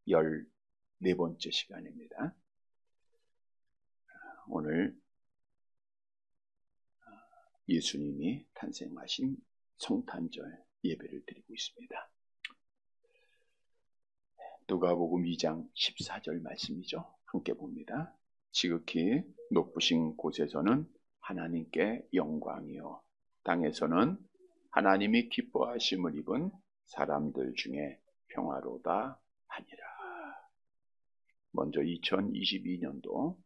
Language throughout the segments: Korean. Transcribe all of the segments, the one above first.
14번째 시간입니다. 오늘 예수님이 탄생하신 성탄절 예배를 드리고 있습니다. 누가복음 2장 14절 말씀이죠. 함께 봅니다. 지극히 높으신 곳에서는 하나님께 영광이요, 땅에서는 하나님이 기뻐하심을 입은 사람들 중에 평화로다 하니라. 먼저 2022년도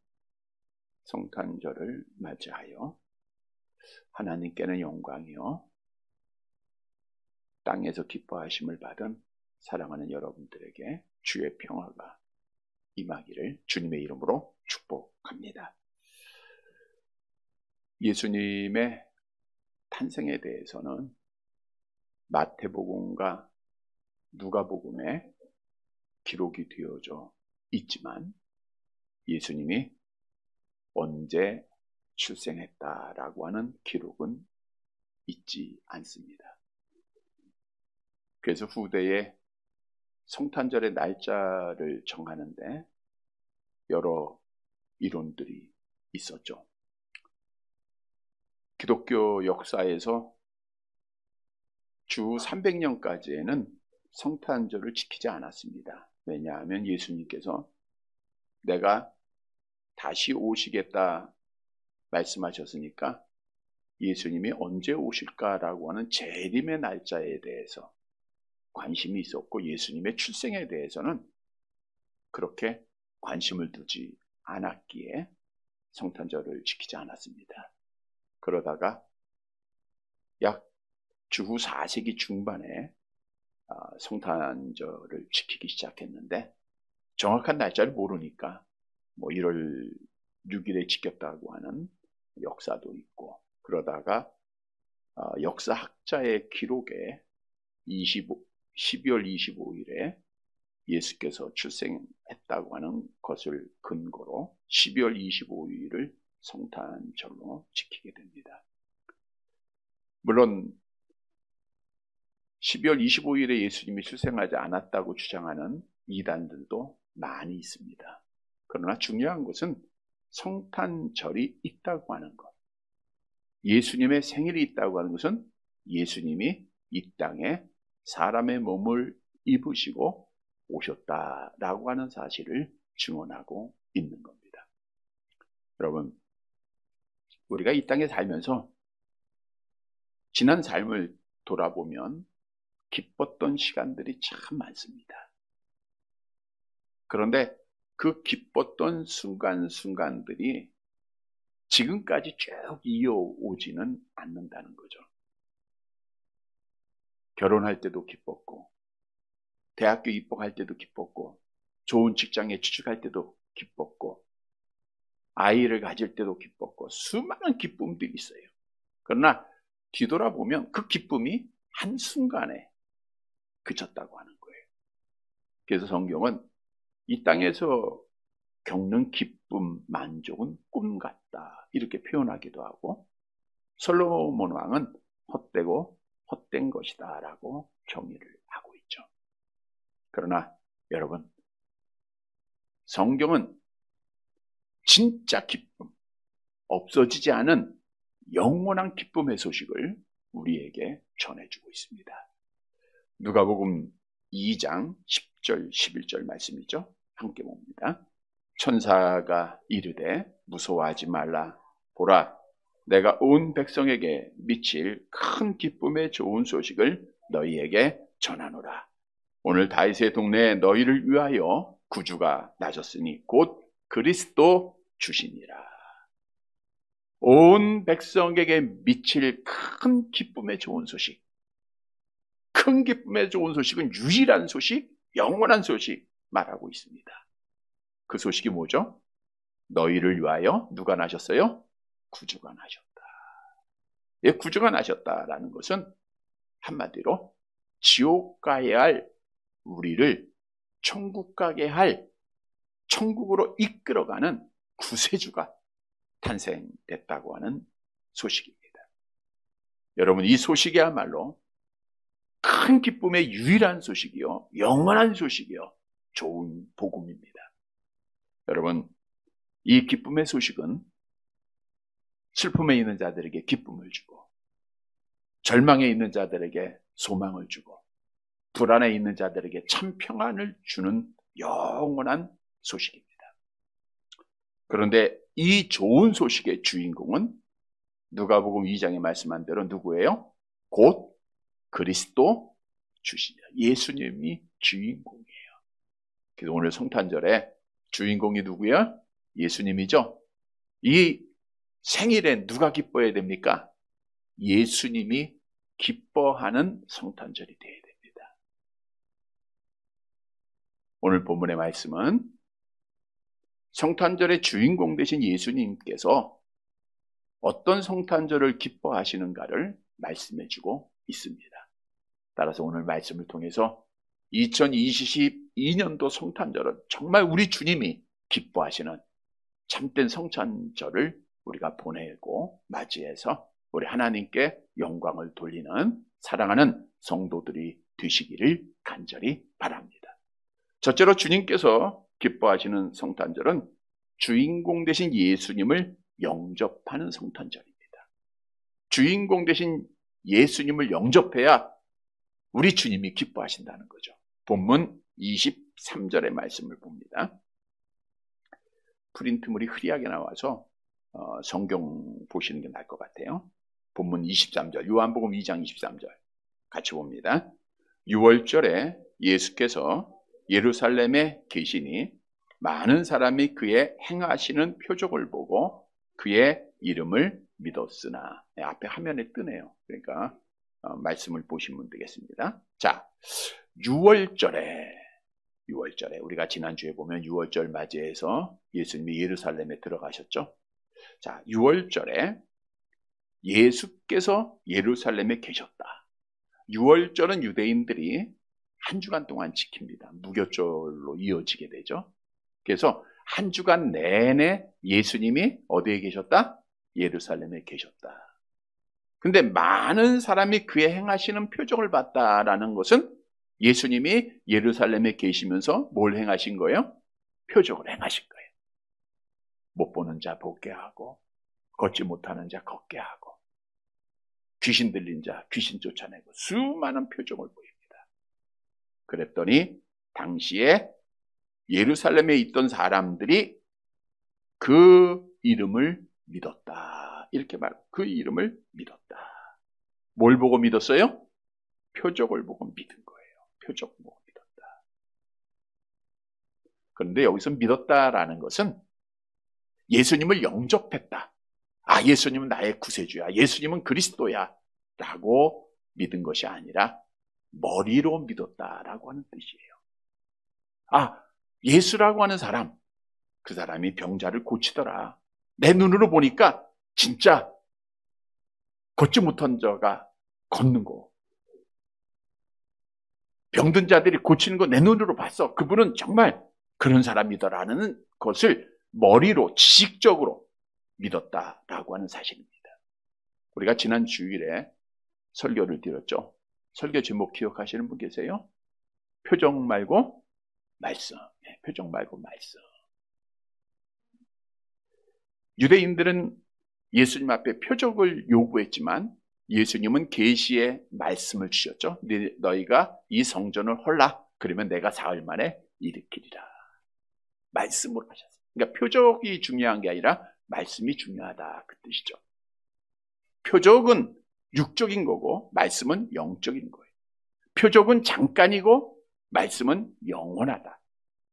성탄절을 맞이하여 하나님께는 영광이요, 땅에서 기뻐하심을 받은 사랑하는 여러분들에게 주의 평화가 임하기를 주님의 이름으로 축복합니다. 예수님의 탄생에 대해서는 마태복음과 누가복음에 기록이 되어져 있지만 예수님이 언제 출생했다라고 하는 기록은 있지 않습니다. 그래서 후대에 성탄절의 날짜를 정하는데 여러 이론들이 있었죠. 기독교 역사에서 주 300년까지에는 성탄절을 지키지 않았습니다. 왜냐하면 예수님께서 내가 다시 오시겠다 말씀하셨으니까 예수님이 언제 오실까라고 하는 재림의 날짜에 대해서 관심이 있었고, 예수님의 출생에 대해서는 그렇게 관심을 두지 않았기에 성탄절을 지키지 않았습니다. 그러다가 약 주후 4세기 중반에 성탄절을 지키기 시작했는데, 정확한 날짜를 모르니까 1월 6일에 지켰다고 하는 역사도 있고, 그러다가 역사학자의 기록에 12월 25일에 예수께서 출생했다고 하는 것을 근거로 12월 25일을 성탄절로 지키게 됩니다. 물론 12월 25일에 예수님이 출생하지 않았다고 주장하는 이단들도 많이 있습니다. 그러나 중요한 것은 성탄절이 있다고 하는 것, 예수님의 생일이 있다고 하는 것은 예수님이 이 땅에 사람의 몸을 입으시고 오셨다라고 하는 사실을 증언하고 있는 겁니다. 여러분, 우리가 이 땅에 살면서 지난 삶을 돌아보면 기뻤던 시간들이 참 많습니다. 그런데 그 기뻤던 순간순간들이 지금까지 쭉 이어오지는 않는다는 거죠. 결혼할 때도 기뻤고, 대학교 입학할 때도 기뻤고, 좋은 직장에 취직할 때도 기뻤고, 아이를 가질 때도 기뻤고, 수많은 기쁨들이 있어요. 그러나 뒤돌아보면 그 기쁨이 한순간에 그쳤다고 하는 거예요. 그래서 성경은 이 땅에서 겪는 기쁨, 만족은 꿈 같다, 이렇게 표현하기도 하고, 솔로몬 왕은 헛되고 헛된 것이다 라고 정의를 하고 있죠. 그러나 여러분, 성경은 진짜 기쁨, 없어지지 않은 영원한 기쁨의 소식을 우리에게 전해주고 있습니다. 누가복음 2장 10절 11절 말씀이죠. 함께 봅니다. 천사가 이르되 무서워하지 말라. 보라, 내가 온 백성에게 미칠 큰 기쁨의 좋은 소식을 너희에게 전하노라. 오늘 다윗의 동네에 너희를 위하여 구주가 나셨으니 곧 그리스도 주시니라. 온 백성에게 미칠 큰 기쁨의 좋은 소식. 큰 기쁨의 좋은 소식은 유일한 소식, 영원한 소식 말하고 있습니다. 그 소식이 뭐죠? 너희를 위하여 누가 나셨어요? 구주가 나셨다. 예, 구주가 나셨다라는 것은 한마디로 지옥 가야 할 우리를 천국 가게 할, 천국으로 이끌어가는 구세주가 탄생됐다고 하는 소식입니다. 여러분, 이 소식이야말로 큰 기쁨의 유일한 소식이요, 영원한 소식이요, 좋은 복음입니다. 여러분, 이 기쁨의 소식은 슬픔에 있는 자들에게 기쁨을 주고, 절망에 있는 자들에게 소망을 주고, 불안에 있는 자들에게 참 평안을 주는 영원한 소식입니다. 그런데 이 좋은 소식의 주인공은 누가복음 2장에 말씀한 대로 누구예요? 곧 그리스도 주시냐. 예수님이 주인공이에요. 그래서 오늘 성탄절에 주인공이 누구야? 예수님이죠. 이 생일에 누가 기뻐해야 됩니까? 예수님이 기뻐하는 성탄절이 되어야 됩니다. 오늘 본문의 말씀은 성탄절의 주인공 되신 예수님께서 어떤 성탄절을 기뻐하시는가를 말씀해주고 있습니다. 따라서 오늘 말씀을 통해서 2022년도 성탄절은 정말 우리 주님이 기뻐하시는 참된 성탄절을 우리가 보내고 맞이해서 우리 하나님께 영광을 돌리는 사랑하는 성도들이 되시기를 간절히 바랍니다. 첫째로 주님께서 기뻐하시는 성탄절은 주인공 되신 예수님을 영접하는 성탄절입니다. 주인공 되신 예수님을 영접해야 우리 주님이 기뻐하신다는 거죠. 본문 23절의 말씀을 봅니다. 프린트물이 흐리하게 나와서 성경 보시는 게 나을 것 같아요. 본문 23절, 요한복음 2장 23절 같이 봅니다. 6월절에 예수께서 예루살렘에 계시니 많은 사람이 그의 행하시는 표적을 보고 그의 이름을 믿었으나, 앞에 화면에 뜨네요. 그러니까 말씀을 보시면 되겠습니다. 자, 6월절에 우리가 지난주에 보면 6월절 맞이해서 예수님이 예루살렘에 들어가셨죠. 자, 6월절에 예수께서 예루살렘에 계셨다. 6월절은 유대인들이 한 주간 동안 지킵니다. 무교절로 이어지게 되죠. 그래서 한 주간 내내 예수님이 어디에 계셨다? 예루살렘에 계셨다. 근데 많은 사람이 그의 행하시는 표적을 봤다라는 것은 예수님이 예루살렘에 계시면서 뭘 행하신 거예요? 표적을 행하신 거예요. 못 보는 자 보게 하고, 걷지 못하는 자 걷게 하고, 귀신 들린 자 귀신 쫓아내고, 수많은 표적을 보입니다. 그랬더니 당시에 예루살렘에 있던 사람들이 그 이름을 믿었다. 이렇게 말하고, 그 이름을 믿었다. 뭘 보고 믿었어요? 표적을 보고 믿은 거예요. 표적 보고 믿었다. 그런데 여기서 믿었다라는 것은 예수님을 영접했다. 아, 예수님은 나의 구세주야. 예수님은 그리스도야. 라고 믿은 것이 아니라 머리로 믿었다라고 하는 뜻이에요. 아, 예수라고 하는 사람, 그 사람이 병자를 고치더라. 내 눈으로 보니까 진짜 걷지 못한 자가 걷는 거, 병든 자들이 고치는 거 내 눈으로 봤어. 그분은 정말 그런 사람이더라는 것을 머리로 지식적으로 믿었다라고 하는 사실입니다. 우리가 지난 주일에 설교를 드렸죠. 설교 제목 기억하시는 분 계세요? 표적 말고 말씀. 표적 말고 말씀. 유대인들은 예수님 앞에 표적을 요구했지만 예수님은 계시의 말씀을 주셨죠. 너희가 이 성전을 헐라. 그러면 내가 사흘 만에 일으키리라. 말씀으로 하셨어요. 그러니까 표적이 중요한 게 아니라 말씀이 중요하다. 그 뜻이죠. 표적은 육적인 거고 말씀은 영적인 거예요. 표적은 잠깐이고 말씀은 영원하다.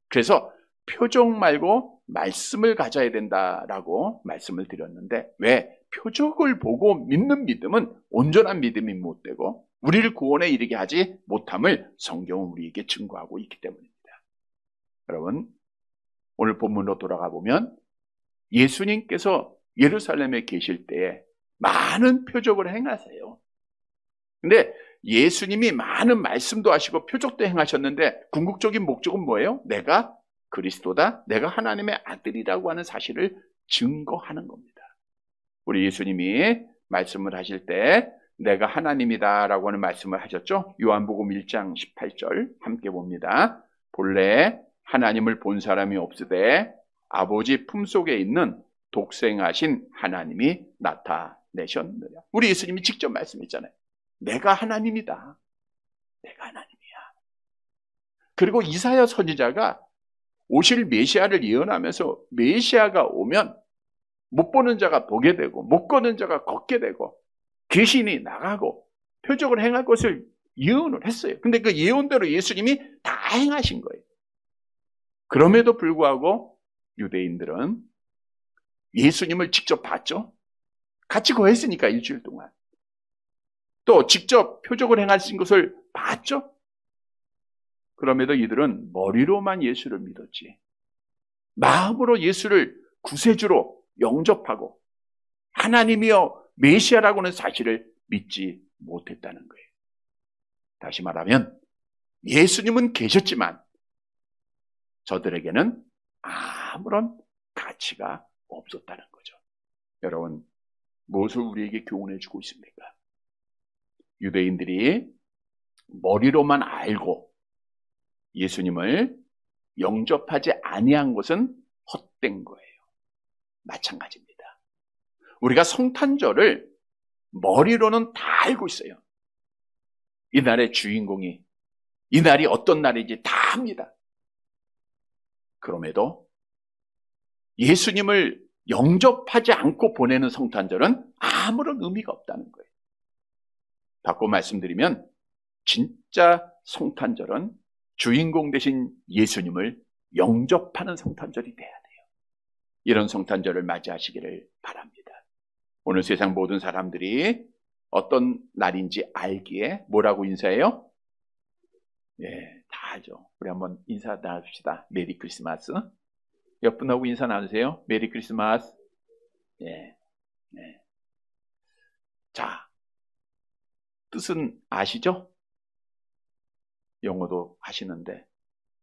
그래서 표적 말고 말씀을 가져야 된다라고 말씀을 드렸는데, 왜? 표적을 보고 믿는 믿음은 온전한 믿음이 못 되고 우리를 구원에 이르게 하지 못함을 성경은 우리에게 증거하고 있기 때문입니다. 여러분, 오늘 본문으로 돌아가 보면 예수님께서 예루살렘에 계실 때에 많은 표적을 행하세요. 근데 예수님이 많은 말씀도 하시고 표적도 행하셨는데 궁극적인 목적은 뭐예요? 내가 그리스도다, 내가 하나님의 아들이라고 하는 사실을 증거하는 겁니다. 우리 예수님이 말씀을 하실 때 내가 하나님이다 라고 하는 말씀을 하셨죠. 요한복음 1장 18절 함께 봅니다. 본래 하나님을 본 사람이 없으되 아버지 품속에 있는 독생하신 하나님이 나타내셨느냐. 우리 예수님이 직접 말씀했잖아요. 내가 하나님이다. 내가 하나님이야. 그리고 이사야 선지자가 오실 메시아를 예언하면서 메시아가 오면 못 보는 자가 보게 되고 못 걷는 자가 걷게 되고 귀신이 나가고 표적을 행할 것을 예언을 했어요. 근데 그 예언대로 예수님이 다 행하신 거예요. 그럼에도 불구하고 유대인들은 예수님을 직접 봤죠. 같이 거했으니까 일주일 동안. 또 직접 표적을 행하신 것을 봤죠. 그럼에도 이들은 머리로만 예수를 믿었지 마음으로 예수를 구세주로 영접하고 하나님이여 메시아라고는 사실을 믿지 못했다는 거예요. 다시 말하면 예수님은 계셨지만 저들에게는 아무런 가치가 없었다는 거죠. 여러분, 무엇을 우리에게 교훈해 주고 있습니까? 유대인들이 머리로만 알고 예수님을 영접하지 아니한 것은 헛된 거예요. 마찬가지입니다. 우리가 성탄절을 머리로는 다 알고 있어요. 이날의 주인공이 이날이 어떤 날인지 다 압니다. 그럼에도 예수님을 영접하지 않고 보내는 성탄절은 아무런 의미가 없다는 거예요. 바꿔 말씀드리면 진짜 성탄절은 주인공 되신 예수님을 영접하는 성탄절이 돼야 돼요. 이런 성탄절을 맞이하시기를 바랍니다. 오늘 세상 모든 사람들이 어떤 날인지 알기에 뭐라고 인사해요? 예, 다 알죠. 우리 한번 인사 나눕시다. 메리 크리스마스. 옆 분하고 인사 나누세요. 메리 크리스마스. 예, 예. 자, 뜻은 아시죠? 영어도 하시는데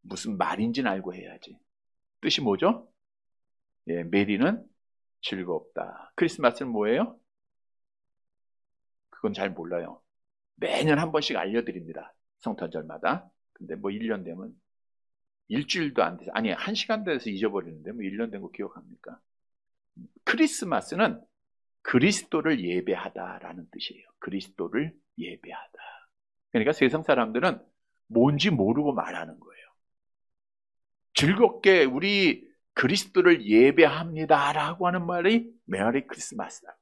무슨 말인지는 알고 해야지. 뜻이 뭐죠? 예, 메리는 즐겁다. 크리스마스는 뭐예요? 그건 잘 몰라요. 매년 한 번씩 알려드립니다. 성탄절마다. 근데 뭐 1년 되면 일주일도 안 돼서, 아니 1시간 돼서 잊어버리는데 뭐 1년 된 거 기억합니까? 크리스마스는 그리스도를 예배하다라는 뜻이에요. 그리스도를 예배하다. 그러니까 세상 사람들은 뭔지 모르고 말하는 거예요. 즐겁게 우리 그리스도를 예배합니다라고 하는 말이 메리 크리스마스다.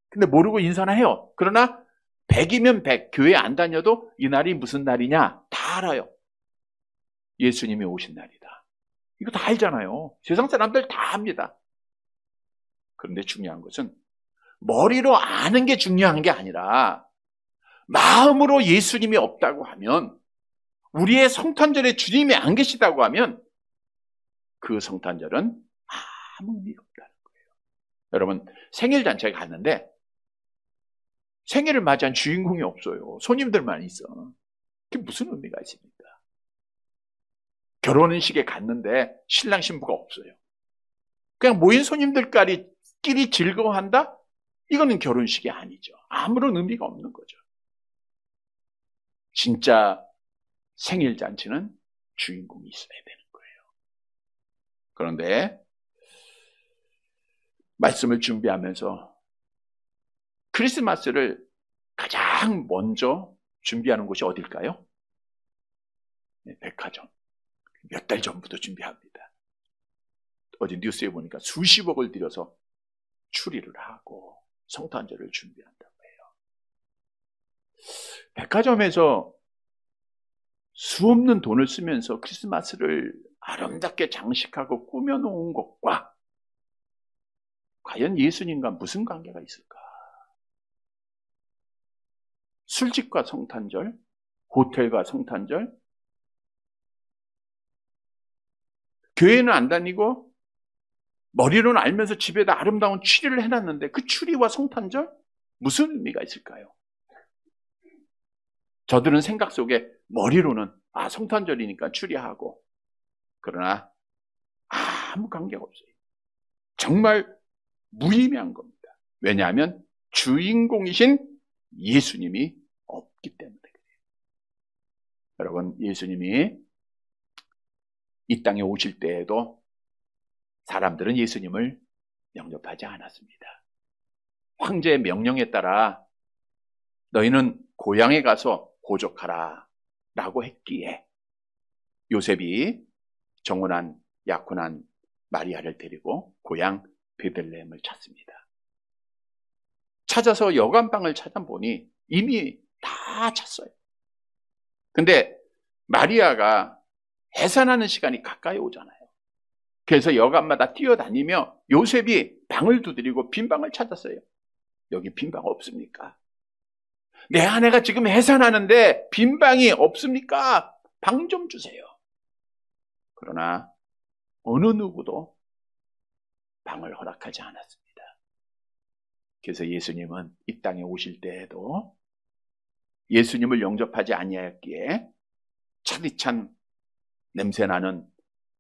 근데 모르고 인사나 해요. 그러나 100이면 100, 교회 안 다녀도 이 날이 무슨 날이냐 다 알아요. 예수님이 오신 날이다. 이거 다 알잖아요. 세상 사람들 다 압니다. 그런데 중요한 것은 머리로 아는 게 중요한 게 아니라 마음으로 예수님이 없다고 하면, 우리의 성탄절에 주님이 안 계시다고 하면 그 성탄절은 아무 의미가 없다는 거예요. 여러분, 생일 잔치에 갔는데 생일을 맞이한 주인공이 없어요. 손님들만 있어. 그게 무슨 의미가 있습니까? 결혼식에 갔는데 신랑 신부가 없어요. 그냥 모인 손님들끼리 즐거워한다? 이거는 결혼식이 아니죠. 아무런 의미가 없는 거죠. 진짜 생일 잔치는 주인공이 있어야 되는 거예요. 그런데 말씀을 준비하면서 크리스마스를 가장 먼저 준비하는 곳이 어딜까요? 네, 백화점. 몇 달 전부터 준비합니다. 어제 뉴스에 보니까 수십억을 들여서 추리를 하고 성탄절을 준비한다고 해요. 백화점에서 수없는 돈을 쓰면서 크리스마스를 아름답게 장식하고 꾸며놓은 것과 과연 예수님과 무슨 관계가 있을까? 술집과 성탄절, 호텔과 성탄절, 교회는 안 다니고 머리로는 알면서 집에다 아름다운 추리를 해놨는데 그 추리와 성탄절? 무슨 의미가 있을까요? 저들은 생각 속에 머리로는 성탄절이니까 추리하고, 그러나 아무 관계가 없어요. 정말 무의미한 겁니다. 왜냐하면 주인공이신 예수님이 없기 때문에 그래요. 여러분, 예수님이 이 땅에 오실 때에도 사람들은 예수님을 영접하지 않았습니다. 황제의 명령에 따라 너희는 고향에 가서 고족하라 라고 했기에 요셉이 정혼한 약혼한 마리아를 데리고 고향 베들레헴을 찾습니다. 찾아서 여관방을 찾아보니 이미 다 찼어요. 근데 마리아가 해산하는 시간이 가까이 오잖아요. 그래서 여관마다 뛰어다니며 요셉이 방을 두드리고 빈 방을 찾았어요. 여기 빈 방 없습니까? 내 아내가 지금 해산하는데 빈 방이 없습니까? 방 좀 주세요. 그러나 어느 누구도 방을 허락하지 않았습니다. 그래서 예수님은 이 땅에 오실 때에도 예수님을 영접하지 아니하였기에 차디찬 냄새나는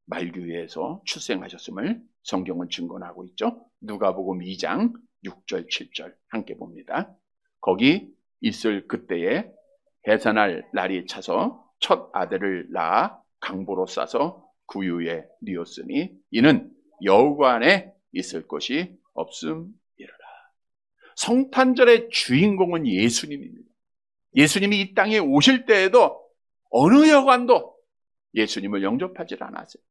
말교회에서 출생하셨음을 성경은 증거하고 있죠. 누가복음 2장 6절 7절 함께 봅니다. 거기 있을 그때에 해산할 날이 차서 첫 아들을 낳아 강보로 싸서 구유에 뉘었으니 이는 여우관에 있을 것이 없음이로라. 성탄절의 주인공은 예수님입니다. 예수님이 이 땅에 오실 때에도 어느 여관도 예수님을 영접하지 않았어요.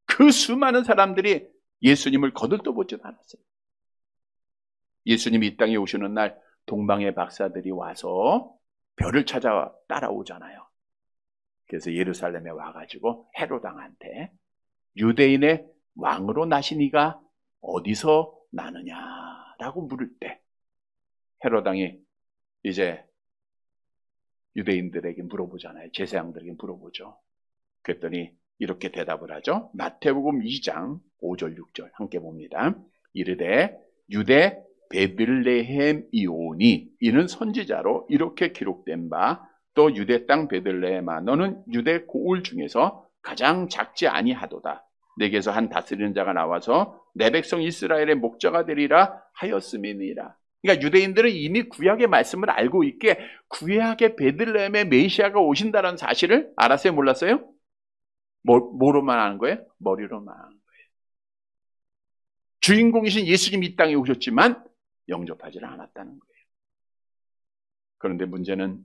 그 수많은 사람들이 예수님을 거들떠보지도 않았어요. 예수님이 이 땅에 오시는 날 동방의 박사들이 와서 별을 찾아 따라오잖아요. 그래서 예루살렘에 와가지고 헤롯 왕한테 유대인의 왕으로 나시니가 어디서 나느냐라고 물을 때 헤롯 왕이 이제 유대인들에게 물어보잖아요. 제사장들에게 물어보죠. 그랬더니 이렇게 대답을 하죠. 마태복음 2장 5절 6절 함께 봅니다. 이르되 유대 베들레헴이오니 이는 선지자로 이렇게 기록된 바 또 유대 땅 베들레헴아 너는 유대 고을 중에서 가장 작지 아니하도다. 내게서 한 다스리는 자가 나와서 내 백성 이스라엘의 목자가 되리라 하였음이니라. 그러니까 유대인들은 이미 구약의 말씀을 알고 있게 구약의 베들레헴에 메시아가 오신다는 사실을 알았어요? 몰랐어요? 뭐로만 아는 거예요? 머리로만 아는 거예요. 주인공이신 예수님이 이 땅에 오셨지만 영접하지 않았다는 거예요. 그런데 문제는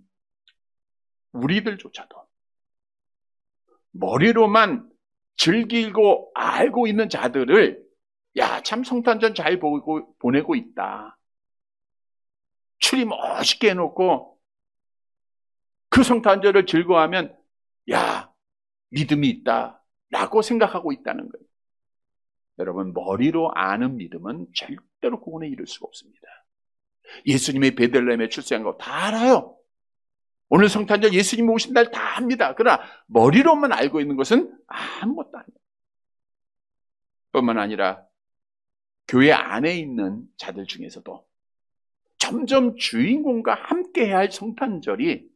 우리들조차도 머리로만 즐기고 알고 있는 자들을 참 성탄절 잘 보내고 있다. 추리 멋있게 해놓고 그 성탄절을 즐거워하면 믿음이 있다라고 생각하고 있다는 거예요. 여러분 머리로 아는 믿음은 절대로 구원에 이를 수가 없습니다. 예수님의 베들레헴에 출생한 거 다 알아요. 오늘 성탄절 예수님이 오신 날 다 압니다. 그러나 머리로만 알고 있는 것은 아무것도 아니에요. 뿐만 아니라 교회 안에 있는 자들 중에서도 점점 주인공과 함께해야 할 성탄절이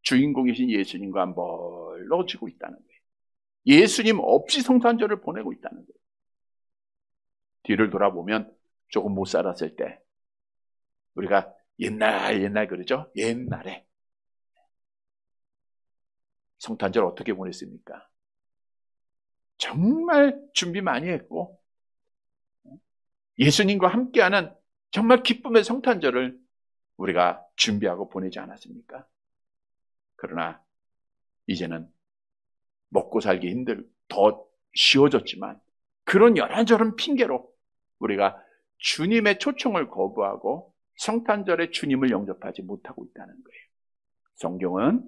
주인공이신 예수님과 멀어지고 있다는 거예요. 예수님 없이 성탄절을 보내고 있다는 거예요. 뒤를 돌아보면 조금 못 살았을 때 우리가 옛날 그러죠? 옛날에 성탄절 어떻게 보냈습니까? 정말 준비 많이 했고 예수님과 함께하는 정말 기쁨의 성탄절을 우리가 준비하고 보내지 않았습니까? 그러나 이제는 먹고 살기 더 쉬워졌지만 그런 이런저런 핑계로 우리가 주님의 초청을 거부하고 성탄절에 주님을 영접하지 못하고 있다는 거예요. 성경은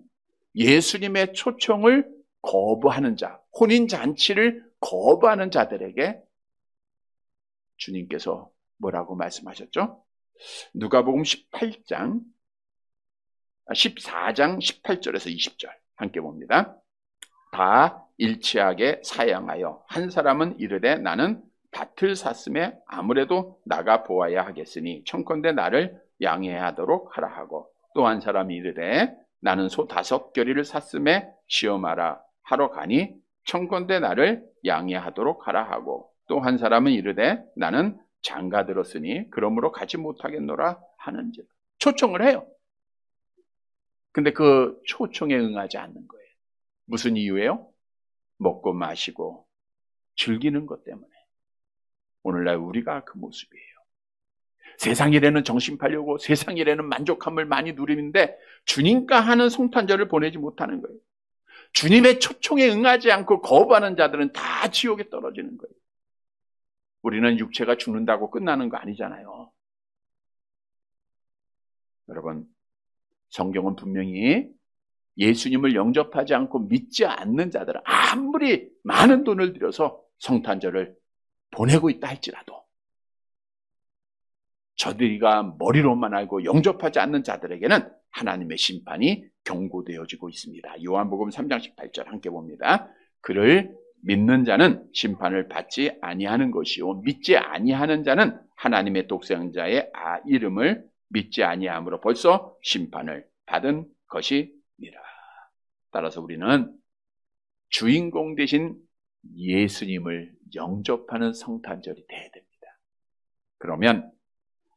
예수님의 초청을 거부하는 자, 혼인잔치를 거부하는 자들에게 주님께서 뭐라고 말씀하셨죠? 누가복음 14장 18절에서 20절 함께 봅니다. 다 일치하게 사양하여 한 사람은 이르되 나는 밭을 샀음에 아무래도 나가 보아야 하겠으니 청컨대 나를 양해하도록 하라 하고 또 한 사람이 이르되 나는 소 5겨리를 샀음에 시험하라 하러 가니 청컨대 나를 양해하도록 하라 하고 또 한 사람은 이르되 나는 장가 들었으니 그러므로 가지 못하겠노라 하는지라. 초청을 해요. 근데 그 초청에 응하지 않는 거예요. 무슨 이유예요? 먹고 마시고 즐기는 것 때문에 오늘날 우리가 그 모습이에요. 세상 일에는 정신 팔려고 세상 일에는 만족함을 많이 누리는데 주님과 하는 성탄절을 보내지 못하는 거예요. 주님의 초청에 응하지 않고 거부하는 자들은 다 지옥에 떨어지는 거예요. 우리는 육체가 죽는다고 끝나는 거 아니잖아요. 여러분, 성경은 분명히 예수님을 영접하지 않고 믿지 않는 자들은 아무리 많은 돈을 들여서 성탄절을 보내고 있다 할지라도 저들이가 머리로만 알고 영접하지 않는 자들에게는 하나님의 심판이 경고되어지고 있습니다. 요한복음 3장 18절 함께 봅니다. 그를 믿는 자는 심판을 받지 아니하는 것이요 믿지 아니하는 자는 하나님의 독생자의 이름을 믿지 아니함으로 벌써 심판을 받은 것이니라. 따라서 우리는 주인공 되신 예수님을 영접하는 성탄절이 되어야 됩니다. 그러면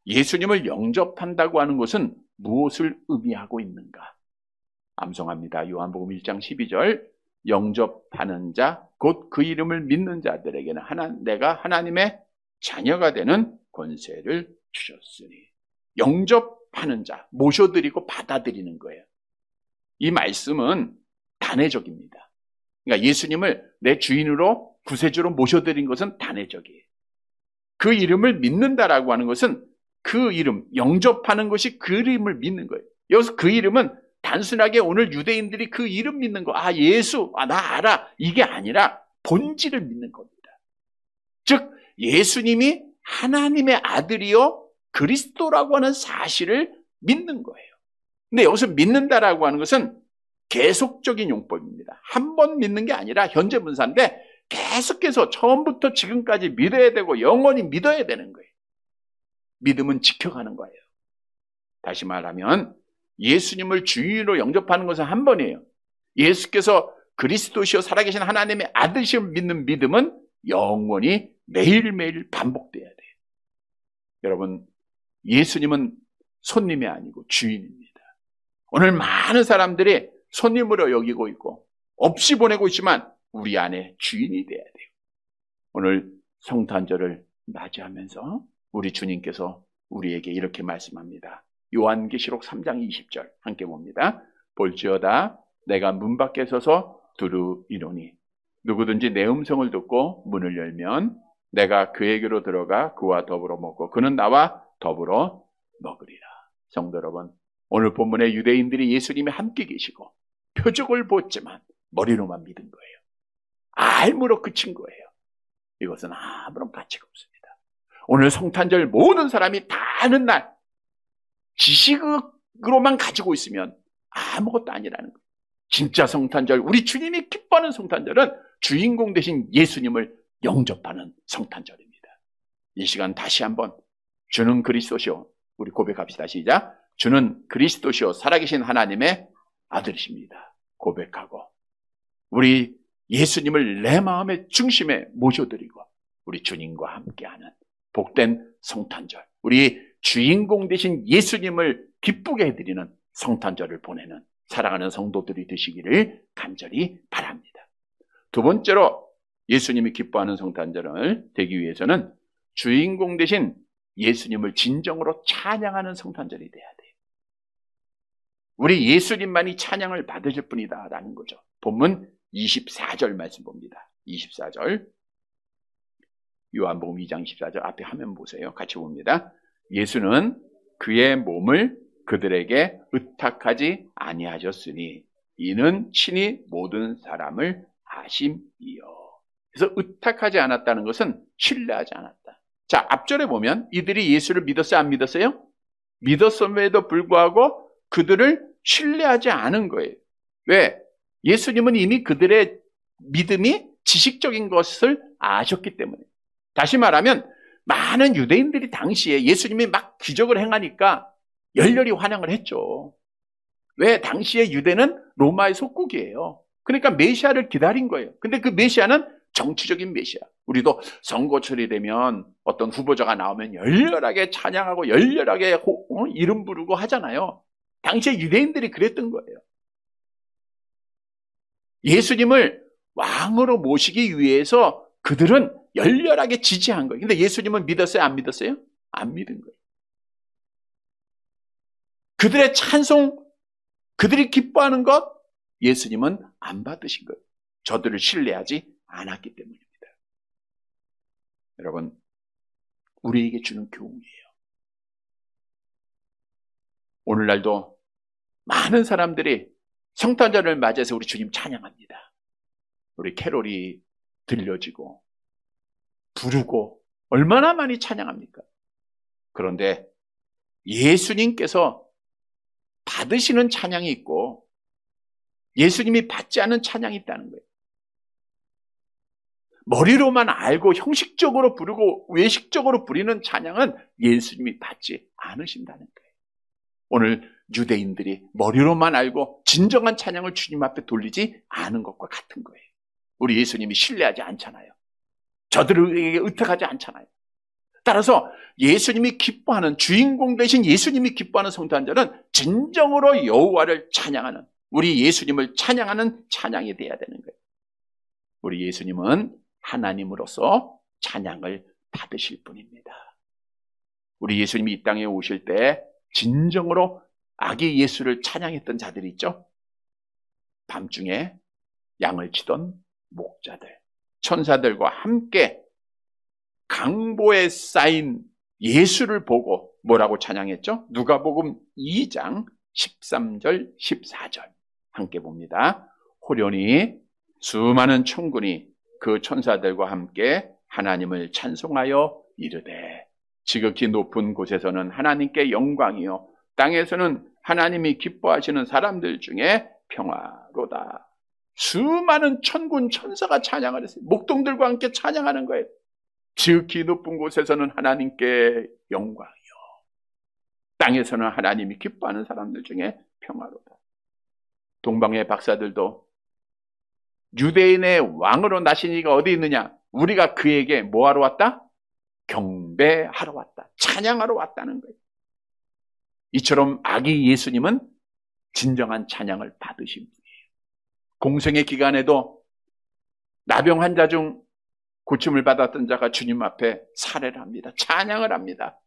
예수님을 영접한다고 하는 것은 무엇을 의미하고 있는가? 암송합니다. 요한복음 1장 12절 영접하는 자, 곧 그 이름을 믿는 자들에게는 내가 하나님의 자녀가 되는 권세를 주셨으니. 영접하는 자, 모셔드리고 받아들이는 거예요. 이 말씀은 단회적입니다. 그러니까 예수님을 내 주인으로 구세주로 모셔드린 것은 단회적이에요. 그 이름을 믿는다라고 하는 것은 그 이름, 영접하는 것이 그 이름을 믿는 거예요. 여기서 그 이름은 단순하게 오늘 유대인들이 그 이름 믿는 거, 예수, 나 알아, 이게 아니라 본질을 믿는 겁니다. 즉 예수님이 하나님의 아들이요 그리스도라고 하는 사실을 믿는 거예요. 근데 여기서 믿는다라고 하는 것은 계속적인 용법입니다. 한 번 믿는 게 아니라 현재 분사인데 계속해서 처음부터 지금까지 믿어야 되고 영원히 믿어야 되는 거예요. 믿음은 지켜가는 거예요. 다시 말하면 예수님을 주인으로 영접하는 것은 한 번이에요. 예수께서 그리스도시요 살아계신 하나님의 아들심을 믿는 믿음은 영원히 매일매일 반복돼야 돼요. 여러분, 예수님은 손님이 아니고 주인입니다. 오늘 많은 사람들이 손님으로 여기고 있고 없이 보내고 있지만 우리 안에 주인이 돼야 돼요. 오늘 성탄절을 맞이하면서 우리 주님께서 우리에게 이렇게 말씀합니다. 요한계시록 3장 20절 함께 봅니다. 볼지어다 내가 문 밖에 서서 두루이노니 누구든지 내 음성을 듣고 문을 열면 내가 그에게로 들어가 그와 더불어 먹고 그는 나와 더불어 먹으리라. 성도 여러분, 오늘 본문에 유대인들이 예수님이 함께 계시고 표적을 보았지만 머리로만 믿은 거예요. 알므로 그친 거예요. 이것은 아무런 가치가 없습니다. 오늘 성탄절 모든 사람이 다 아는 날, 지식으로만 가지고 있으면 아무것도 아니라는 거예요. 진짜 성탄절, 우리 주님이 기뻐하는 성탄절은 주인공 되신 예수님을 영접하는 성탄절입니다. 이 시간 다시 한번 주는 그리스도시요, 우리 고백합시다. 시작. 주는 그리스도시요 살아계신 하나님의 아들이십니다. 고백하고 우리 예수님을 내 마음의 중심에 모셔드리고 우리 주님과 함께하는 복된 성탄절, 우리 주인공 되신 예수님을 기쁘게 해드리는 성탄절을 보내는 사랑하는 성도들이 되시기를 간절히 바랍니다. 두 번째로 예수님이 기뻐하는 성탄절을 되기 위해서는 주인공 되신 예수님을 진정으로 찬양하는 성탄절이 돼야 돼요. 우리 예수님만이 찬양을 받으실 분이다라는 거죠. 본문 24절 말씀 봅니다. 24절 요한복음 2장 24절 앞에 화면 보세요. 같이 봅니다. 예수는 그의 몸을 그들에게 의탁하지 아니하셨으니 이는 친히 모든 사람을 아심이요. 그래서 의탁하지 않았다는 것은 신뢰하지 않았다. 자, 앞절에 보면 이들이 예수를 믿었어요? 안 믿었어요? 믿었음에도 불구하고 그들을 신뢰하지 않은 거예요. 왜? 예수님은 이미 그들의 믿음이 지식적인 것을 아셨기 때문에. 다시 말하면 많은 유대인들이 당시에 예수님이 막 기적을 행하니까 열렬히 환영을 했죠. 왜? 당시에 유대는 로마의 속국이에요. 그러니까 메시아를 기다린 거예요. 근데 그 메시아는 정치적인 메시아. 우리도 선거철이 되면 어떤 후보자가 나오면 열렬하게 찬양하고 열렬하게 이름 부르고 하잖아요. 당시에 유대인들이 그랬던 거예요. 예수님을 왕으로 모시기 위해서 그들은 열렬하게 지지한 거예요. 근데 예수님은 믿었어요? 안 믿었어요? 안 믿은 거예요. 그들의 찬송, 그들이 기뻐하는 것, 예수님은 안 받으신 거예요. 저들을 신뢰하지 않았기 때문입니다. 여러분, 우리에게 주는 교훈이에요. 오늘날도 많은 사람들이 성탄절을 맞이해서 우리 주님 찬양합니다. 우리 캐롤이 들려지고 부르고 얼마나 많이 찬양합니까? 그런데 예수님께서 받으시는 찬양이 있고 예수님이 받지 않는 찬양이 있다는 거예요. 머리로만 알고 형식적으로 부르고 외식적으로 부리는 찬양은 예수님이 받지 않으신다는 거예요. 오늘 유대인들이 머리로만 알고 진정한 찬양을 주님 앞에 돌리지 않은 것과 같은 거예요. 우리 예수님이 신뢰하지 않잖아요. 저들에게 의탁하지 않잖아요. 따라서 예수님이 기뻐하는, 주인공 되신 예수님이 기뻐하는 성탄절은 진정으로 여호와를 찬양하는, 우리 예수님을 찬양하는 찬양이 돼야 되는 거예요. 우리 예수님은 하나님으로서 찬양을 받으실 분입니다. 우리 예수님이 이 땅에 오실 때 진정으로 아기 예수를 찬양했던 자들이 있죠. 밤중에 양을 치던 목자들, 천사들과 함께 강보에 쌓인 예수를 보고 뭐라고 찬양했죠? 누가복음 2장 13절 14절 함께 봅니다. 호련히 수많은 천군이 그 천사들과 함께 하나님을 찬송하여 이르되 지극히 높은 곳에서는 하나님께 영광이요 땅에서는 하나님이 기뻐하시는 사람들 중에 평화로다. 수많은 천군 천사가 찬양을 했어요. 목동들과 함께 찬양하는 거예요. 지극히 높은 곳에서는 하나님께 영광이요 땅에서는 하나님이 기뻐하는 사람들 중에 평화로다. 동방의 박사들도 유대인의 왕으로 나신 이가 어디 있느냐? 우리가 그에게 뭐하러 왔다? 경배하러 왔다. 찬양하러 왔다는 거예요. 이처럼 아기 예수님은 진정한 찬양을 받으신 분이에요. 공생의 기간에도 나병 환자 중 고침을 받았던 자가 주님 앞에 살해를 합니다. 찬양을 합니다.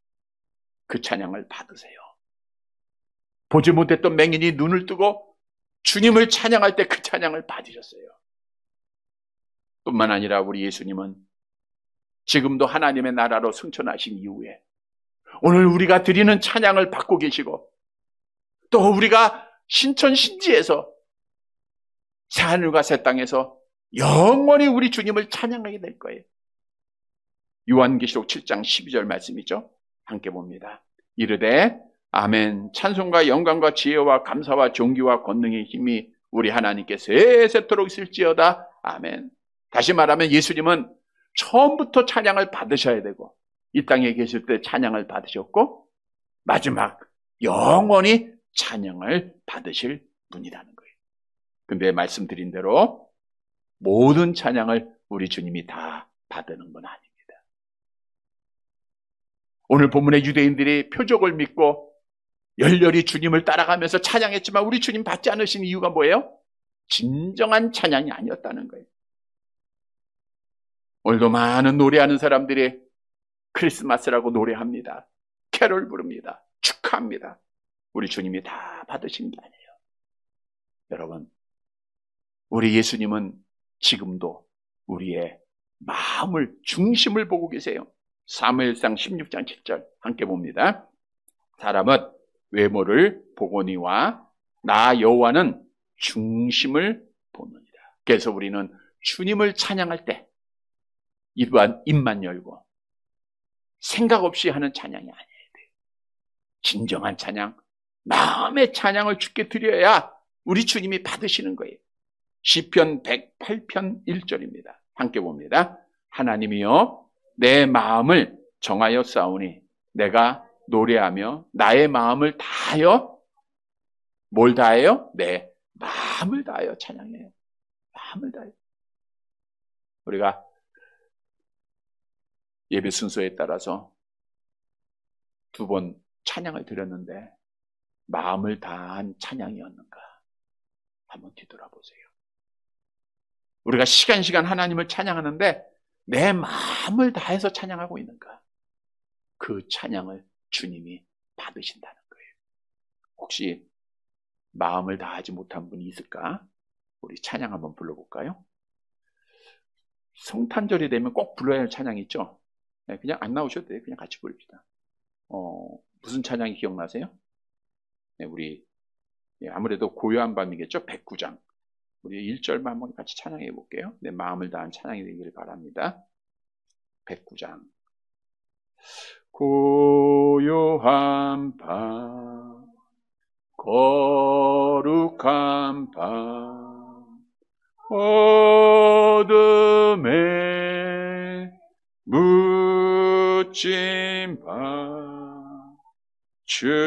그 찬양을 받으세요. 보지 못했던 맹인이 눈을 뜨고 주님을 찬양할 때 그 찬양을 받으셨어요. 뿐만 아니라 우리 예수님은 지금도 하나님의 나라로 승천하신 이후에 오늘 우리가 드리는 찬양을 받고 계시고 또 우리가 신천 신지에서 새하늘과 새 땅에서 영원히 우리 주님을 찬양하게 될 거예요. 요한계시록 7장 12절 말씀이죠. 함께 봅니다. 이르되 아멘 찬송과 영광과 지혜와 감사와 존귀와 권능의 힘이 우리 하나님께 세세토록 있을지어다. 아멘. 다시 말하면 예수님은 처음부터 찬양을 받으셔야 되고 이 땅에 계실 때 찬양을 받으셨고 마지막 영원히 찬양을 받으실 분이라는 거예요. 근데 말씀드린 대로 모든 찬양을 우리 주님이 다 받는 건 아닙니다. 오늘 본문의 유대인들이 표적을 믿고 열렬히 주님을 따라가면서 찬양했지만 우리 주님 받지 않으신 이유가 뭐예요? 진정한 찬양이 아니었다는 거예요. 오늘도 많은 노래하는 사람들이 크리스마스라고 노래합니다. 캐롤 부릅니다. 축하합니다. 우리 주님이 다 받으신 게 아니에요. 여러분, 우리 예수님은 지금도 우리의 마음을, 중심을 보고 계세요. 사무엘상 16장 7절 함께 봅니다. 사람은 외모를 보거니와 나 여호와는 중심을 보느니라. 그래서 우리는 주님을 찬양할 때 입만 열고 생각 없이 하는 찬양이 아니어야 돼요. 진정한 찬양, 마음의 찬양을 주께 드려야 우리 주님이 받으시는 거예요. 시편 108편 1절입니다. 함께 봅니다. 하나님이여 내 마음을 정하여 싸우니 내가 노래하며 나의 마음을 다하여 뭘 다해요? 내 마음을 다하여 찬양해요. 마음을 다해요. 우리가 예배 순서에 따라서 2번 찬양을 드렸는데 마음을 다한 찬양이었는가? 한번 뒤돌아보세요. 우리가 시간 하나님을 찬양하는데 내 마음을 다해서 찬양하고 있는가? 그 찬양을 주님이 받으신다는 거예요. 혹시 마음을 다하지 못한 분이 있을까? 우리 찬양 한번 불러볼까요? 성탄절이 되면 꼭 불러야 할 찬양이 있죠? 네, 그냥 안 나오셔도 돼요. 그냥 같이 부릅시다. 무슨 찬양이 기억나세요? 네, 우리 아무래도 고요한 밤이겠죠? 백구장. 우리 1절만 한번 같이 찬양해 볼게요. 내 마음을 다한 찬양이 되기를 바랍니다. 백구장. 고요한 밤, 거룩한 밤, 어둠에 묻힌 밤, 주의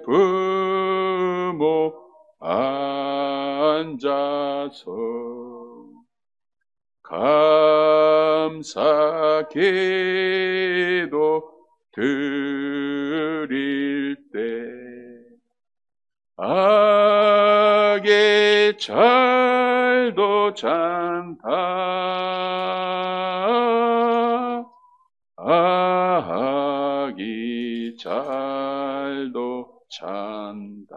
부모 앉아서 감사 기도 드릴 때 악의 잘도 잔다 악이 잘도 잔다.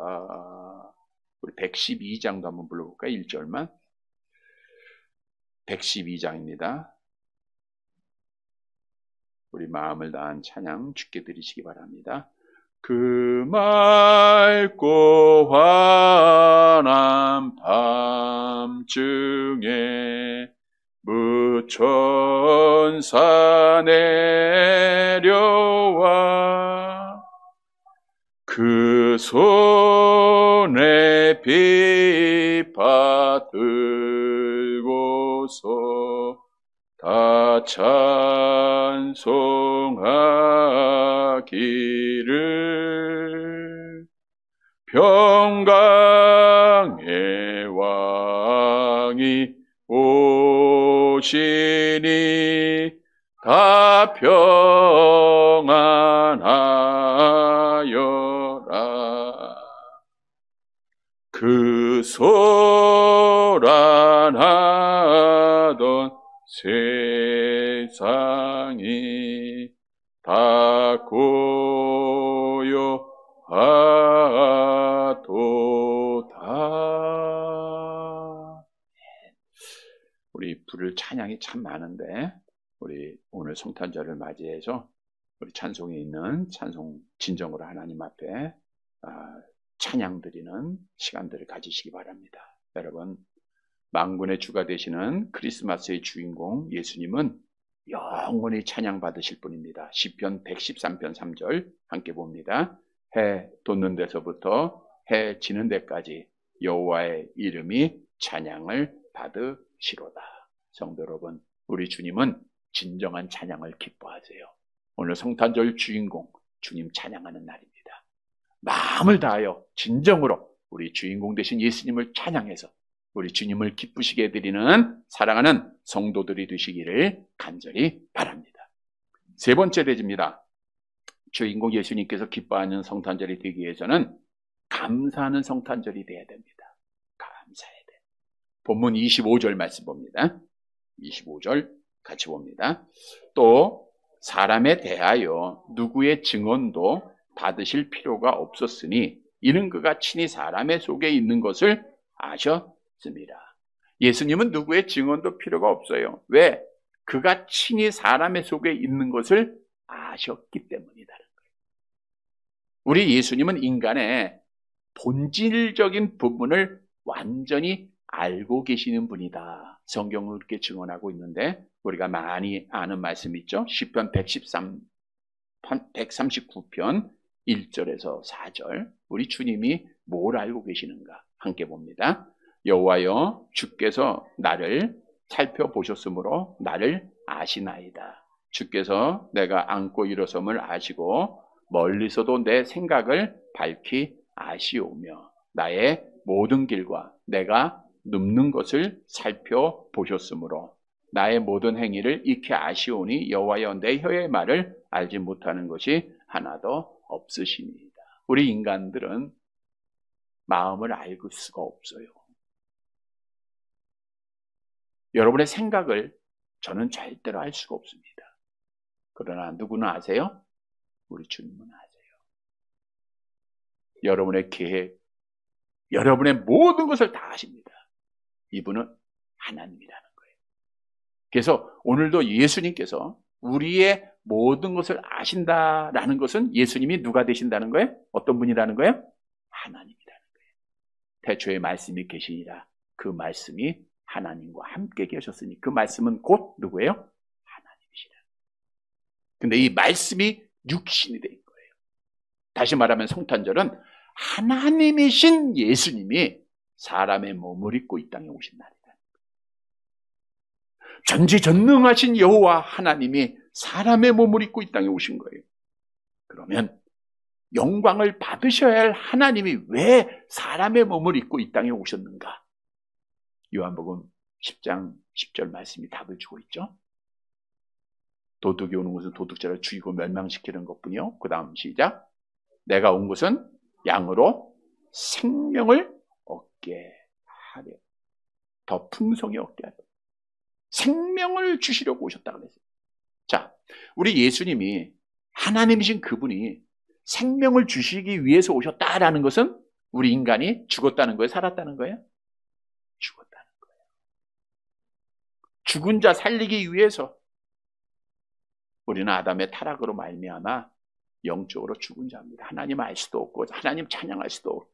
우리 112장도 한번 불러볼까요? 1절만. 112장입니다. 우리 마음을 다한 찬양 주께 드리시기 바랍니다. 그 맑고 환한 밤중에 무천사 내려와 그 손에 비파 들고서 다 찬송하기를 평강의 왕이 오시니 다 평안하여라. 그 소란하던 세상이 다 고요하도다. 우리 부를 찬양이 참 많은데 우리 오늘 성탄절을 맞이해서 우리 찬송에 있는 찬송 진정으로 하나님 앞에 찬양 드리는 시간들을 가지시기 바랍니다. 여러분, 만군의 주가 되시는 크리스마스의 주인공 예수님은 영원히 찬양받으실 분입니다. 시편 113편 3절 함께 봅니다. 해 돋는 데서부터 해 지는 데까지 여호와의 이름이 찬양을 받으시로다. 성도 여러분, 우리 주님은 진정한 찬양을 기뻐하세요. 오늘 성탄절 주인공 주님 찬양하는 날입니다. 마음을 다하여 진정으로 우리 주인공 되신 예수님을 찬양해서 우리 주님을 기쁘시게 해드리는 사랑하는 성도들이 되시기를 간절히 바랍니다. 세 번째 대지입니다. 주인공 예수님께서 기뻐하는 성탄절이 되기 위해서는 감사하는 성탄절이 되어야 됩니다. 감사해야 돼. 본문 25절 말씀 봅니다. 25절 같이 봅니다. 또 사람에 대하여 누구의 증언도 받으실 필요가 없었으니 이는 그가 친히 사람의 속에 있는 것을 아셨습니다. 예수님은 누구의 증언도 필요가 없어요. 왜? 그가 친히 사람의 속에 있는 것을 아셨기 때문이라는 거예요. 우리 예수님은 인간의 본질적인 부분을 완전히 알고 계시는 분이다. 성경은 그렇게 증언하고 있는데 우리가 많이 아는 말씀 있죠. 시편 139편 1절에서 4절 우리 주님이 뭘 알고 계시는가 함께 봅니다. 여호와여 주께서 나를 살펴보셨으므로 나를 아시나이다. 주께서 내가 앉고 일어섬을 아시고 멀리서도 내 생각을 밝히 아시오며 나의 모든 길과 내가 눕는 것을 살펴보셨으므로 나의 모든 행위를 익히 아시오니 여호와여 내 혀의 말을 알지 못하는 것이 하나도 없으십니다. 우리 인간들은 마음을 알 수가 없어요. 여러분의 생각을 저는 절대로 알 수가 없습니다. 그러나 누구는 아세요? 우리 주님은 아세요. 여러분의 계획, 여러분의 모든 것을 다 아십니다. 이분은 하나님이라는 거예요. 그래서 오늘도 예수님께서 우리의 모든 것을 아신다라는 것은 예수님이 누가 되신다는 거예요? 어떤 분이라는 거예요? 하나님이라는 거예요. 태초에 말씀이 계시니라. 그 말씀이 하나님과 함께 계셨으니 그 말씀은 곧 누구예요? 하나님이시라. 근데 이 말씀이 육신이 된 거예요. 다시 말하면 성탄절은 하나님이신 예수님이 사람의 몸을 입고 이 땅에 오신 날이다. 전지전능하신 여호와 하나님이 사람의 몸을 입고 이 땅에 오신 거예요. 그러면 영광을 받으셔야 할 하나님이 왜 사람의 몸을 입고 이 땅에 오셨는가? 요한복음 10장 10절 말씀이 답을 주고 있죠. 도둑이 오는 것은 도둑질을 죽이고 멸망시키는 것뿐이요. 그 다음 시작. 내가 온 것은 양으로 생명을 얻게 하려. 더 풍성히 얻게 하려. 생명을 주시려고 오셨다고 그랬어요. 자, 우리 예수님이 하나님이신 그분이 생명을 주시기 위해서 오셨다라는 것은 우리 인간이 죽었다는 거예요? 살았다는 거예요? 죽었다는 거예요. 죽은 자 살리기 위해서 우리는 아담의 타락으로 말미암아 영적으로 죽은 자입니다. 하나님 알 수도 없고 하나님 찬양할 수도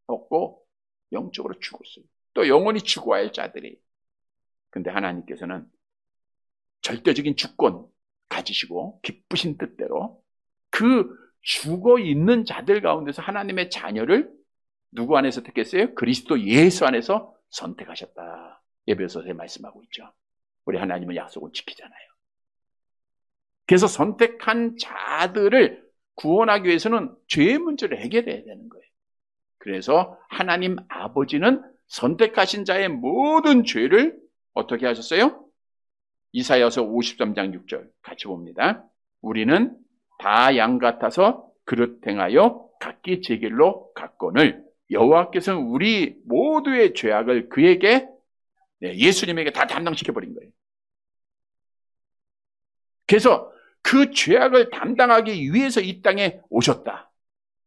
없고 영적으로 죽었어요. 또 영원히 죽어야 할 자들이. 근데 하나님께서는 절대적인 주권 가지시고 기쁘신 뜻대로 그 죽어 있는 자들 가운데서 하나님의 자녀를 누구 안에서 택했어요? 그리스도 예수 안에서 선택하셨다. 에베소서에 말씀하고 있죠. 우리 하나님은 약속을 지키잖아요. 그래서 선택한 자들을 구원하기 위해서는 죄의 문제를 해결해야 되는 거예요. 그래서 하나님 아버지는 선택하신 자의 모든 죄를 어떻게 하셨어요? 이사야서 53장 6절 같이 봅니다. 우리는 다 양 같아서 그릇 행하여 각기 제 길로 갔거늘 여호와께서는 우리 모두의 죄악을 그에게 예수님에게 다 담당시켜버린 거예요. 그래서 그 죄악을 담당하기 위해서 이 땅에 오셨다.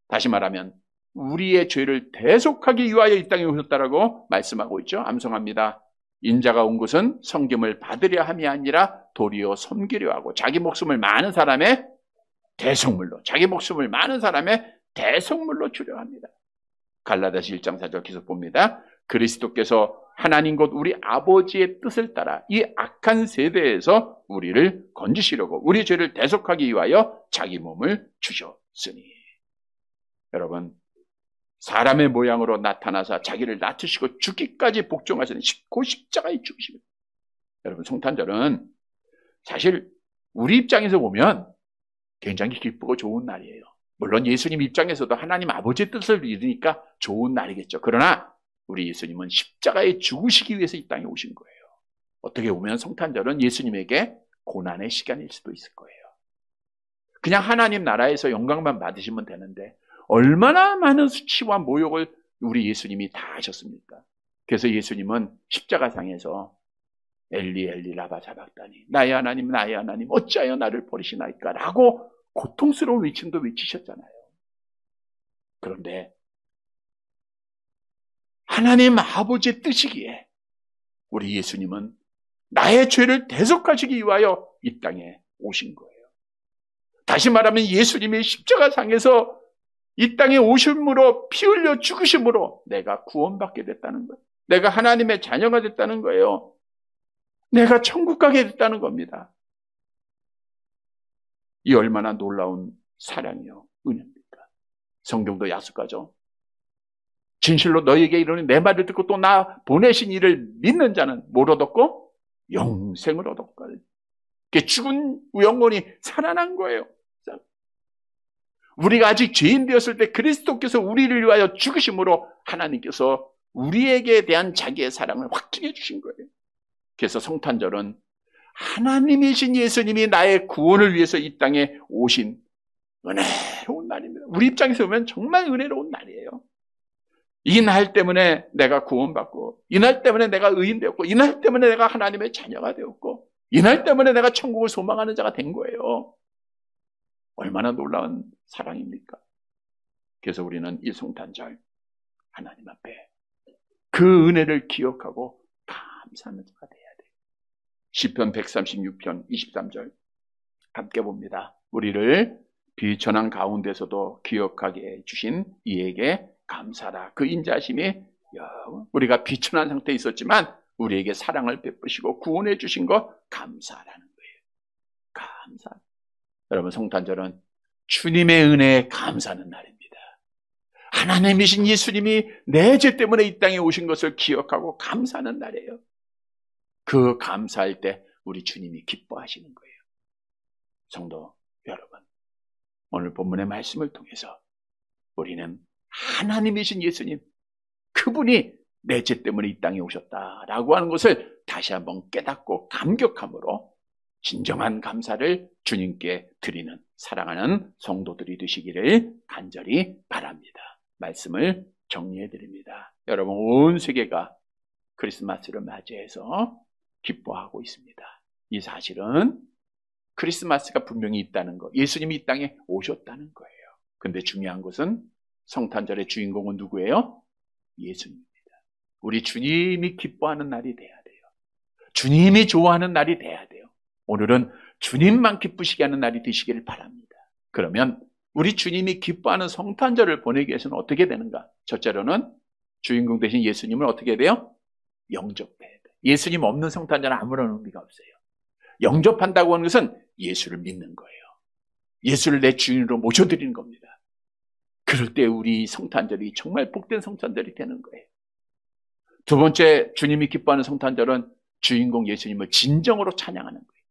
다시 말하면 우리의 죄를 대속하기 위하여 이 땅에 오셨다라고 말씀하고 있죠. 암송합니다. 인자가 온 것은 섬김을 받으려 함이 아니라 도리어 섬기려 하고 자기 목숨을 많은 사람의 대속물로, 자기 목숨을 많은 사람의 대속물로 주려 합니다. 갈라디아서 1장 4절 계속 봅니다. 그리스도께서 하나님 곧 우리 아버지의 뜻을 따라 이 악한 세대에서 우리를 건지시려고 우리 죄를 대속하기 위하여 자기 몸을 주셨으니. 여러분, 사람의 모양으로 나타나서 자기를 낮추시고 죽기까지 복종하시는 그 십자가의 죽으십니다. 여러분, 성탄절은 사실 우리 입장에서 보면 굉장히 기쁘고 좋은 날이에요. 물론 예수님 입장에서도 하나님 아버지의 뜻을 이루니까 좋은 날이겠죠. 그러나 우리 예수님은 십자가에 죽으시기 위해서 이 땅에 오신 거예요. 어떻게 보면 성탄절은 예수님에게 고난의 시간일 수도 있을 거예요. 그냥 하나님 나라에서 영광만 받으시면 되는데 얼마나 많은 수치와 모욕을 우리 예수님이 다 하셨습니까? 그래서 예수님은 십자가상에서 엘리 엘리 라바 사박다니 나의 하나님 어찌하여 나를 버리시나이까 라고 고통스러운 외침도 외치셨잖아요. 그런데 하나님 아버지의 뜻이기에 우리 예수님은 나의 죄를 대속하시기 위하여 이 땅에 오신 거예요. 다시 말하면 예수님이 십자가상에서 이 땅에 오심으로 피 흘려 죽으심으로 내가 구원받게 됐다는 거예요. 내가 하나님의 자녀가 됐다는 거예요. 내가 천국 가게 됐다는 겁니다. 이 얼마나 놀라운 사랑이요 은혜입니까? 성경도 약속하죠. 진실로 너희에게 이르노니 내 말을 듣고 또 나 보내신 이를 믿는 자는 뭘 얻었고? 영생을 얻었고. 죽은 영혼이 살아난 거예요. 우리가 아직 죄인 되었을 때 그리스도께서 우리를 위하여 죽으심으로 하나님께서 우리에게 대한 자기의 사랑을 확증해 주신 거예요. 그래서 성탄절은 하나님이신 예수님이 나의 구원을 위해서 이 땅에 오신 은혜로운 날입니다. 우리 입장에서 보면 정말 은혜로운 날이에요. 이 날 때문에 내가 구원받고, 이 날 때문에 내가 의인되었고, 이 날 때문에 내가 하나님의 자녀가 되었고, 이 날 때문에 내가 천국을 소망하는 자가 된 거예요. 얼마나 놀라운 사랑입니까? 그래서 우리는 이 성탄절 하나님 앞에 그 은혜를 기억하고 감사하는 자가 돼야 돼요. 시편 136편 23절 함께 봅니다. 우리를 비천한 가운데서도 기억하게 해주신 이에게 감사라. 그 인자심이 우리가 비천한 상태에 있었지만 우리에게 사랑을 베푸시고 구원해 주신 거 감사라는 거예요. 감사. 여러분, 성탄절은 주님의 은혜에 감사하는 날입니다. 하나님이신 예수님이 내 죄 때문에 이 땅에 오신 것을 기억하고 감사하는 날이에요. 그 감사할 때 우리 주님이 기뻐하시는 거예요. 성도 여러분, 오늘 본문의 말씀을 통해서 우리는 하나님이신 예수님, 그분이 내 죄 때문에 이 땅에 오셨다라고 하는 것을 다시 한번 깨닫고 감격함으로 진정한 감사를 주님께 드리는 사랑하는 성도들이 되시기를 간절히 바랍니다. 말씀을 정리해 드립니다. 여러분, 온 세계가 크리스마스를 맞이해서 기뻐하고 있습니다. 이 사실은 크리스마스가 분명히 있다는 것, 예수님이 이 땅에 오셨다는 거예요. 근데 중요한 것은 성탄절의 주인공은 누구예요? 예수님입니다. 우리 주님이 기뻐하는 날이 돼야 돼요. 주님이 좋아하는 날이 돼야 돼요. 오늘은 주님만 기쁘시게 하는 날이 되시기를 바랍니다. 그러면 우리 주님이 기뻐하는 성탄절을 보내기 위해서는 어떻게 되는가? 첫째로는 주인공 되신 예수님을 어떻게 돼요? 영접해야 돼요. 예수님 없는 성탄절은 아무런 의미가 없어요. 영접한다고 하는 것은 예수를 믿는 거예요. 예수를 내 주인으로 모셔드리는 겁니다. 그럴 때 우리 성탄절이 정말 복된 성탄절이 되는 거예요. 두 번째, 주님이 기뻐하는 성탄절은 주인공 예수님을 진정으로 찬양하는 거예요.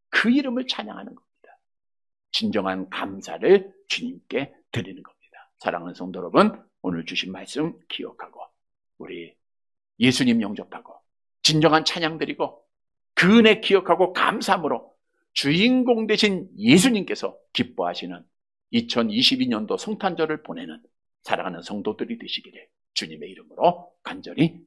그 이름을 찬양하는 겁니다. 진정한 감사를 주님께 드리는 겁니다. 사랑하는 성도 여러분, 오늘 주신 말씀 기억하고 우리 예수님 영접하고 진정한 찬양 드리고 그 은혜 기억하고 감사함으로 주인공 되신 예수님께서 기뻐하시는 2022년도 성탄절을 보내는 사랑하는 성도들이 되시기를 주님의 이름으로 간절히